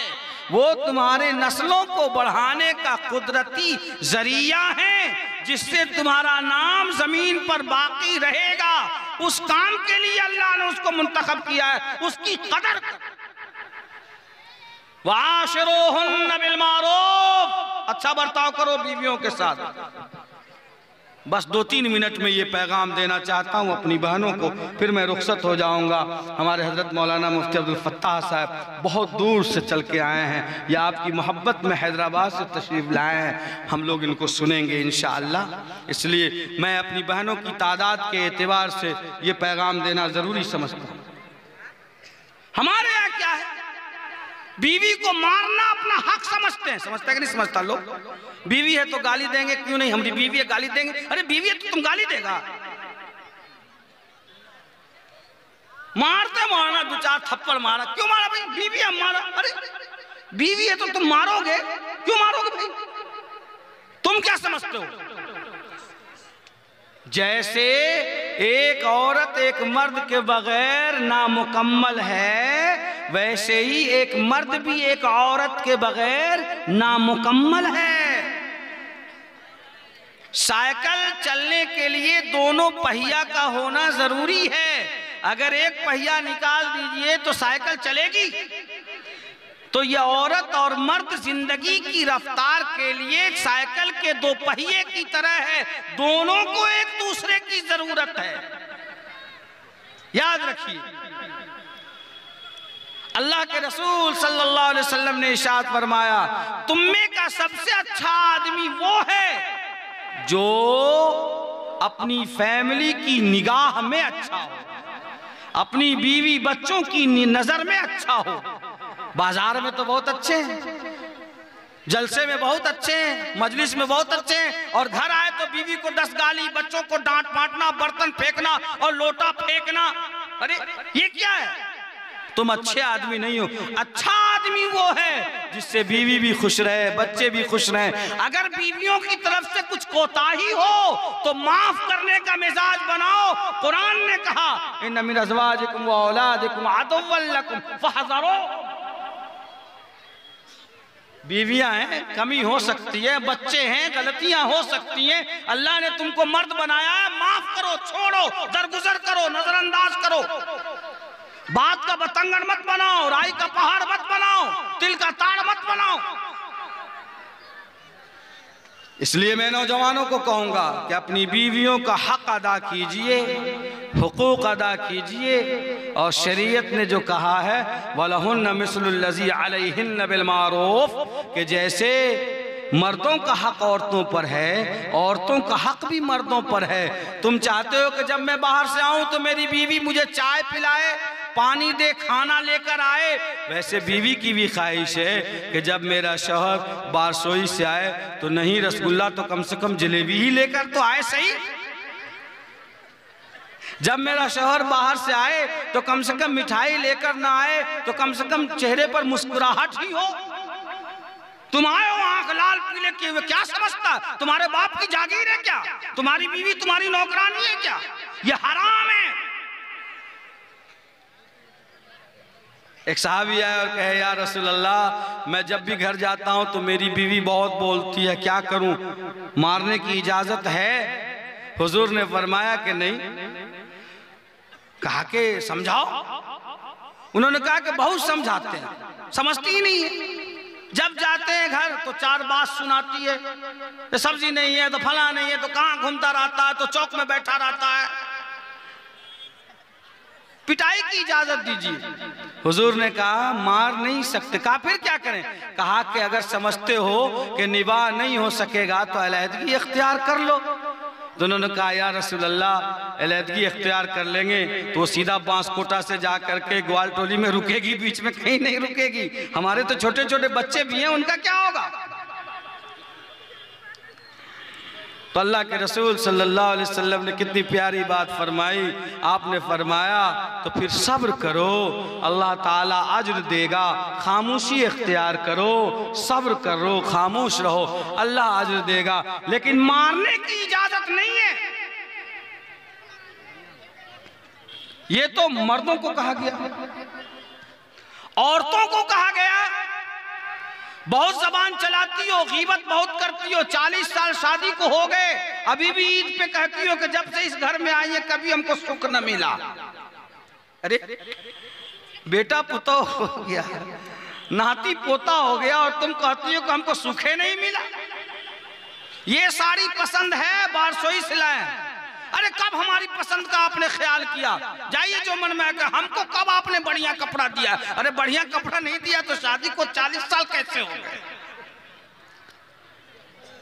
वो तुम्हारे नस्लों को बढ़ाने का कुदरती जरिया है, जिससे तुम्हारा नाम जमीन पर बाकी रहेगा। उस काम के लिए अल्लाह ने उसको मुंतखब किया है, उसकी कदर कर। वाशिरूहुन्ना बिल मारूफ, अच्छा बर्ताव करो बीवियों के साथ। बस 2-3 मिनट में ये पैगाम देना चाहता हूँ अपनी बहनों को, फिर मैं रुखसत हो जाऊँगा। हमारे हजरत मौलाना मुफ्ती अब्दुल फत्ताह साहब बहुत दूर से चल के आए हैं, या आपकी मोहब्बत में हैदराबाद से तशरीफ़ लाए हैं। हम लोग इनको सुनेंगे इंशाअल्लाह। इसलिए मैं अपनी बहनों की तादाद के एतबार से ये पैगाम देना ज़रूरी समझता हूँ। हमारे यहाँ क्या है, बीवी को मारना अपना हक समझते हैं। समझता है कि नहीं समझता? लोग बीवी है तो गाली देंगे, क्यों नहीं, हमारी बीवी है गाली देंगे। अरे बीवी है तो तुम गाली देगा। मारते मारना, दो चार थप्पड़ मारा, क्यों मारा भाई? बीवी है, मारा। अरे बीवी है तो तुम मारोगे, क्यों मारोगे भाई? तुम क्या समझते हो? जैसे एक औरत एक मर्द के बगैर नामुकम्मल है, वैसे ही एक मर्द भी एक औरत के बगैर नामुकम्मल है। साइकिल चलने के लिए दोनों पहिया का होना जरूरी है। अगर एक पहिया निकाल दीजिए तो साइकिल चलेगी? तो यह औरत और मर्द जिंदगी की रफ्तार के लिए साइकिल के दो पहिए की तरह है, दोनों को एक दूसरे की जरूरत है। याद रखिए, अल्लाह के रसूल सल्लल्लाहु अलैहि वसल्लम ने इरशाद फरमाया, तुम में का सबसे अच्छा आदमी वो है जो अपनी फैमिली की निगाह में अच्छा हो, अपनी बीवी बच्चों की नजर में अच्छा हो। बाजार में तो बहुत अच्छे हैं, जलसे में बहुत अच्छे हैं, मजलिस में बहुत अच्छे हैं, और घर आए तो बीवी को 10 गाली, बच्चों को डांट बांटना, बर्तन फेंकना और लोटा फेंकना। अरे ये क्या है? तुम अच्छे आदमी नहीं हो। अच्छा आदमी वो है जिससे बीवी भी खुश रहे, बच्चे भी खुश रहे। अगर बीवियों की तरफ से कुछ कोताही हो तो माफ करने का मिजाज बनाओ। कुरान ने कहा, इन्न मिन अज़वाजिकुम व औलादिकुम अदुव्वन लकुम फहज़रो। बीवियां हैं, कमी हो सकती है, बच्चे हैं, गलतियां हो सकती हैं। अल्लाह ने तुमको मर्द बनाया है, माफ करो, छोड़ो, दरगुजर करो, नजरअंदाज करो। बात का बतंगड़ मत बनाओ, राई का पहाड़ मत बनाओ, तिल का ताड़ मत बनाओ। इसलिए मैं नौजवानों को कहूंगा कि अपनी बीवियों का हक अदा कीजिए, हुकूक अदा कीजिए। और शरीयत ने जो कहा है, वलहुन्ना मिस्लुल्लज़ी अलैहिन्ना बिल मारूफ, कि जैसे मर्दों का हक औरतों पर है, औरतों का हक भी मर्दों पर है। तुम चाहते हो कि जब मैं बाहर से आऊं तो मेरी बीवी मुझे चाय पिलाए, पानी दे, खाना लेकर आए। वैसे बीवी की भी ख्वाहिश है कि जब मेरा शौहर बारसोई से आए तो नहीं रसगुल्ला तो कम से कम जलेबी ही लेकर तो आए सही। जब मेरा शौहर बाहर से आए तो कम से कम मिठाई लेकर ना आए तो कम से कम चेहरे पर मुस्कुराहट ही हो। तुम आए हो आंख लाल पीले किए हुए, क्या समझता? तुम्हारे बाप की जागीर है क्या? तुम्हारी बीवी तुम्हारी नौकरानी है क्या? ये हराम है। एक साहबी आया और कहे, या रसूल अल्लाह, मैं जब भी घर जाता हूं तो मेरी बीवी बहुत बोलती है, क्या करूं? मारने की इजाजत है? हुजूर ने फरमाया कि नहीं। कहा कि समझाओ। उन्होंने कहा कि बहुत समझाते हैं, समझती ही नहीं है। जब जाते हैं घर तो 4 बात सुनाती है, तो सब्जी नहीं है तो फला नहीं है, तो कहाँ घूमता रहता है, तो चौक में बैठा रहता है। पिटाई की इजाजत दीजिए। हुजूर ने कहा मार नहीं सकते। कहा फिर क्या करें? कहा कि अगर समझते हो कि निभाह नहीं हो सकेगा तो अलहदगी इख्तियार कर लो। दोनों ने कहा, या रसूल अल्लाह, अलहदगी इख्तियार कर लेंगे तो वो सीधा बांसकोटा से जा करके ग्वालटोली में रुकेगी, बीच में कहीं नहीं रुकेगी। हमारे तो छोटे छोटे बच्चे भी हैं, उनका क्या होगा? तो अल्लाह के रसूल सल्लल्लाहु अलैहि वसल्लम ने कितनी प्यारी बात फरमाई। आपने फरमाया तो फिर सब्र करो, अल्लाह ताला अज्र देगा। खामोशी इख्तियार करो, सब्र करो, खामोश रहो, अल्लाह अज्र देगा। लेकिन मारने की इजाजत नहीं है। ये तो मर्दों को कहा गया, औरतों को कहा गया। बहुत जबान चलाती हो, गीबत बहुत करती हो, 40 साल शादी को हो गए, अभी भी ईद पे कहती हो कि जब से इस घर में आई है कभी हमको सुख न मिला। अरे बेटा पुता हो गया, नाती पोता हो गया, और तुम कहती हो कि हमको सुखे नहीं मिला। ये साड़ी पसंद है, बारसोई सिलाए। अरे कब हमारी पसंद का आपने ख्याल किया? जाइए जो मन में आकर, हमको कब आपने बढ़िया कपड़ा दिया? अरे बढ़िया कपड़ा नहीं दिया तो शादी को 40 साल कैसे हो गए?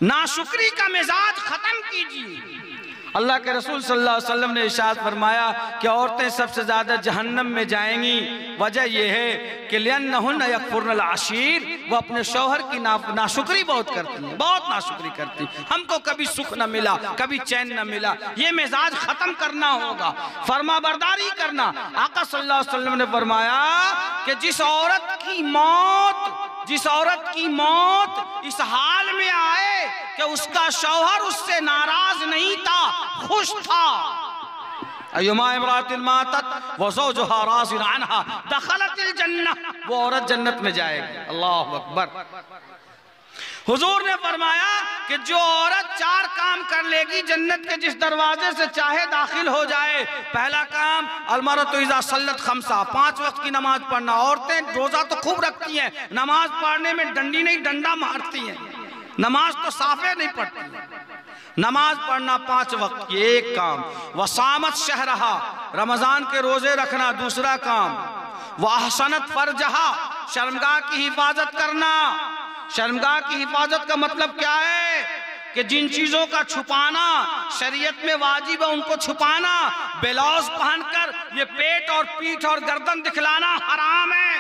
नाशुक्री का मिजाज खत्म कीजिए। अल्लाह के रसूल सल्लल्लाहु अलैहि वसल्लम ने इरशाद फरमाया कि औरतें सबसे ज़्यादा जहन्नम में जाएंगी। वजह यह है कि लिअन्नहुन्ना यकफुरनल आशीर, वो अपने शौहर की नाशुक्री बहुत करती हैं, बहुत नाशुक्री करती हैं। हमको कभी सुख न मिला, कभी चैन न मिला, ये मिजाज ख़त्म करना होगा, फरमाबरदारी करना। आका सल्लल्लाहु अलैहि वसल्लम ने फरमाया कि जिस औरत की मौत इस हाल में आए कि उसका शौहर उससे नाराज नहीं था, खुश था, अय्युमा इम्रातिन मातत व ज़ौजुहा राज़िन अन्हा दखलतिल जन्नह, वो औरत जन्नत में जाएगी। अल्लाहु अकबर। हुजूर ने फरमाया कि जो औरत 4 काम कर लेगी जन्नत के जिस दरवाजे से चाहे दाखिल हो जाए। पहला काम अलमरतु इज़ा सल्लत खम्सा, 5 वक्त की नमाज पढ़ना। औरतें रोजा तो खूब रखती हैं, नमाज पढ़ने में डंडी नहीं डंडा मारती हैं, नमाज तो साफे नहीं पढ़ती। नमाज पढ़ना 5 वक्त की एक काम। वसामत शहरहा, रमजान के रोजे रखना दूसरा काम। वहसनत फरजहा, शर्मगाह की हिफाजत करना। शर्मगाह की हिफाजत का मतलब क्या है कि जिन चीजों का छुपाना शरीयत में वाजिब है उनको छुपाना। ब्लाउज पहनकर ये पेट और पीठ और गर्दन दिखलाना हराम है।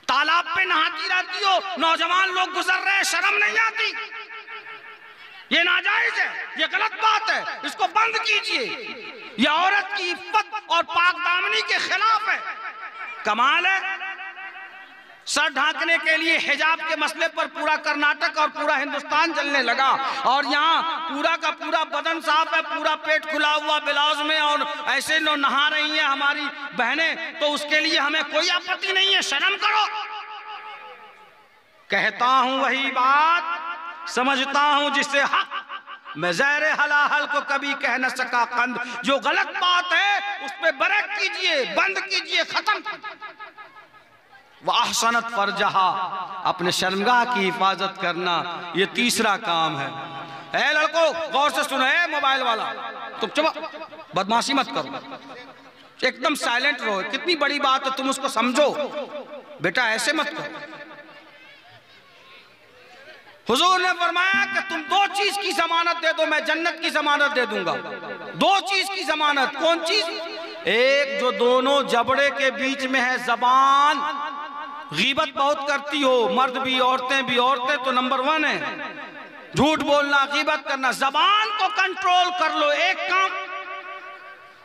तालाब पे नहाती रहती हो, नौजवान लोग गुजर रहे हैं, शर्म नहीं आती? ये नाजायज है, ये गलत बात है, इसको बंद कीजिए। ये औरत की इफ्फत और पाकदामनी के खिलाफ है। कमाल है, सर ढांकने के लिए हिजाब के मसले पर पूरा कर्नाटक और पूरा हिंदुस्तान जलने लगा, और यहाँ पूरा का पूरा बदन साफ है, पूरा पेट खुला हुआ ब्लाउज में, और ऐसे लोग नहा रही हैं हमारी बहनें, तो उसके लिए हमें कोई आपत्ति नहीं है। शर्म करो। कहता हूं वही बात, समझता हूं जिससे हक, मैं ज़हरे हलाहल को कभी कह न सका कंद। जो गलत बात है उस पर बरक कीजिए, बंद कीजिए, खत्म। वअहसनत फरजहा, अपने शर्मगाह की हिफाजत करना, ये तीसरा काम है। ए लड़को गौर से सुनो, है मोबाइल वाला, तुम चुप, बदमाशी मत करो, एकदम साइलेंट रहो। कितनी बड़ी बात है, तुम उसको समझो बेटा, ऐसे मत करो। हुजूर ने फरमाया कि तुम 2 चीज की जमानत दे दो, मैं जन्नत की जमानत दे दूंगा। 2 चीज की जमानत। कौन चीज? एक जो दोनों जबड़े के बीच में है जबान, गीबत बहुत करती हो, मर्द भी औरतें भी। औरतें तो नंबर 1 है, झूठ बोलना, गीबत करना। जबान को कंट्रोल कर लो, एक काम।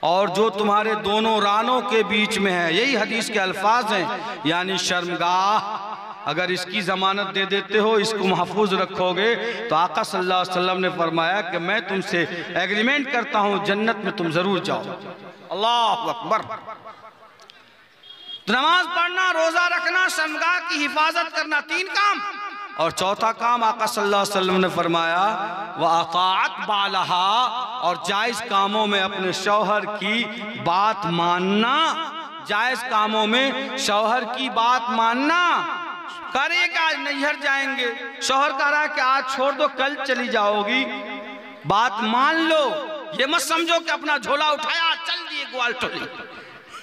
और जो तुम्हारे दोनों रानों के बीच में है, यही हदीस के अल्फाज हैं, यानी शर्मगाह। अगर इसकी जमानत दे देते हो, इसको महफूज रखोगे, तो आका सल्लल्लाहु अलैहि वसल्लम ने फरमाया कि मैं तुमसे एग्रीमेंट करता हूं, जन्नत में तुम जरूर जाओ। अल्लाह अकबर। नमाज पढ़ना, रोजा रखना, शर्मगाह की हिफाजत करना, 3 काम। और चौथा काम आका सल्लल्लाहु अलैहि वसल्लम ने फरमाया व अताअत बालहा, और जायज कामों में अपने शौहर की बात मानना। जायज कामों में शौहर की बात मानना। करेगा, आज नैहर जाएंगे, शौहर कह रहा है कि आज छोड़ दो, कल चली जाओगी, बात मान लो। ये मत समझो कि अपना झोला उठाया चल दिए ग्वालटोली,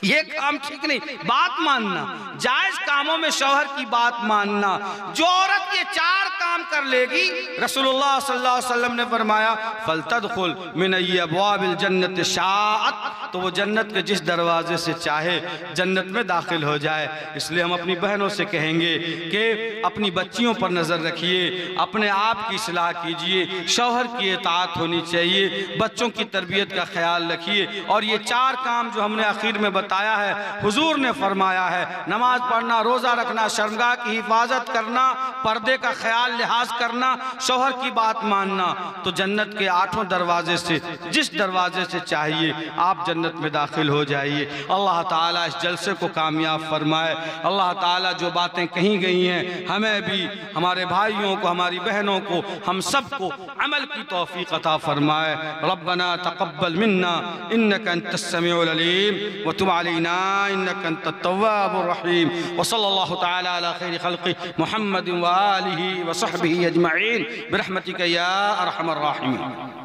ये काम ठीक नहीं। बात मानना, जायज कामों में शौहर की बात मानना। जो औरत ये 4 काम कर लेगी, रसूलुल्लाह सल्लल्लाहु अलैहि वसल्लम ने फरमाया फलतदखुल मिन अब्वाबिल जन्नत शाअत, तो वो जन्नत के जिस दरवाजे से चाहे जन्नत में दाखिल हो जाए। इसलिए हम अपनी बहनों से कहेंगे कि अपनी बच्चियों पर नज़र रखिए, अपने आप की इस्लाह कीजिए, शौहर की इताअत होनी चाहिए, बच्चों की तरबियत का ख्याल रखिए। और ये 4 काम जो हमने आखिर में बताया है, हुजूर ने फरमाया है, नमाज पढ़ना, रोजा रखना, शर्मगाह की हिफाजत करना, पर्दे का ख्याल लिहाज करना, शौहर की बात मानना, तो जन्नत के 8 दरवाजे से जिस दरवाजे से चाहिए आप जन्नत में दाखिल हो जाइए। अल्लाह ताला इस जलसे को कामयाब फरमाए। अल्लाह ताला जो बातें कही गई हैं, हमें भी, हमारे भाइयों को, हमारी बहनों को, हम सबको अमल की तौफीक अता फरमाए। रब्बना तक़ब्बल मिन्ना इन्नका अंतस समीउल अलीम व तुब अलैना इन्नका अंतत तव्वाबुर रहीम। व सल्लल्लाहु तआला अला खैरि खल्क़ि मुहम्मद व आलिहि व सहबिहि अजमईन बिरहमतिका या अरहमर राहिमीन।